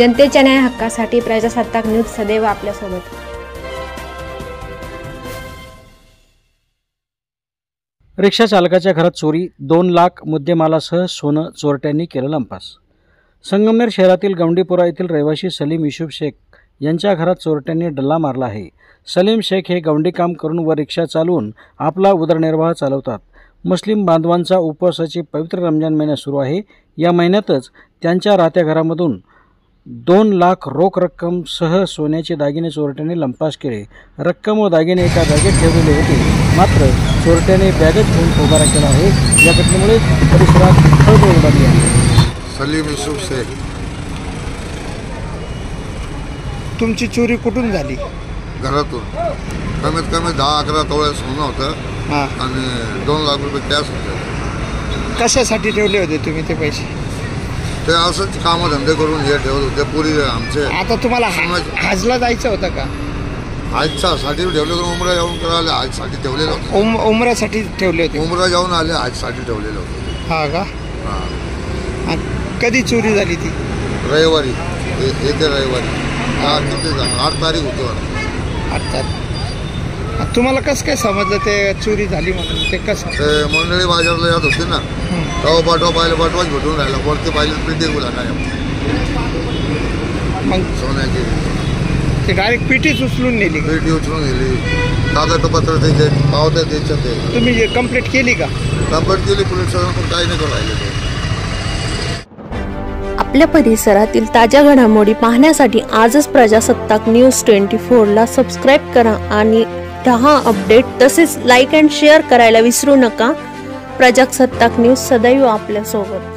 जनतेच्या न्याय हक्कासाठी प्रजासत्ताक न्यूज सदैव आपल्यासोबत। रिक्षा चालकाच्या घरात चोरी, 2 लाख मुद्देमालासह सोनं चोरट्यांनी केलं लंपास। संगमनेर शहरातील गवंडीपुरा येथील रहिवासी सलीम युसूफ शेख यांच्या घरात चोरट्यांनी डल्ला मारला आहे। सलीम शेख हे गवंडी काम करून व रिक्षा चालवून आपला उदरनिर्वाह चालवतात। मुस्लिम बांधवांचा उपवासाची पवित्र रमजान महिना सुरू आहे। या महिन्यातच त्यांच्या राहत्या घरामधून 2 लाख रोख रक्कम सह सोन्याचे दागिने चोरट्यांनी लंपास केले। रक्कम व दागिने एका जागेत ठेवलेले होते, मात्र चोरट्याने बॅगच घेऊन पोबारा केला आहे। या घटनेमुळे परिसरात खळबळ उडाली आहे। सलीम युसूफ शेख, तुमची चोरी कुठून झाली? घरातून कमीत कमी 10-11 तोळे सोनं होतं आणि 2 लाख रुपये कॅश होते। कशासाठी ठेवले होते तुम्ही ते पैसे? ते असंच कामधंदे करून हे ठेवत होते पुरी आमचे। आता तुम्हाला हजला जायचं होतं का? हजसाठी ठेवले होते, उमरा जाऊन करायला हजसाठी ठेवलेलं होतं। उमऱ्यासाठी ठेवले होते? उमरा जाऊन आले, हजसाठी ठेवलेलं होतं। हा का? हां। कधी चोरी झाली ती? रविवारी, येते रविवारी 8 तारीख होती। 8 तारीख। तुम्हाला कसं काय समजलं ते चोरी झाली म्हणून? ते कसं? ते मंडळी बाजारला जात होती ना, पाठवाच भेटून राहिला, वरती पाहिलं पेटी बोला काय मग सोन्याची ते डायरेक्ट पेटीच उचलून नेली? पेटी उचलून गेली, कागदपत्र द्यायचे, पावत्या द्यायच्या। ते तुम्ही कंप्लेंट केली का? कंप्लेंट केली पोलीस पण काही नाही करू राहिले। आपल्या परिसरातील ताज्या घडामोडी पाहण्यासाठी आजच प्रजासत्ताक न्यूज 24 ला सबस्क्राइब करा आणि 10 अपडेट तसेच लाईक अँड शेअर करायला विसरू नका। प्रजासत्ताक न्यूज सदैव आपल्यासोबत।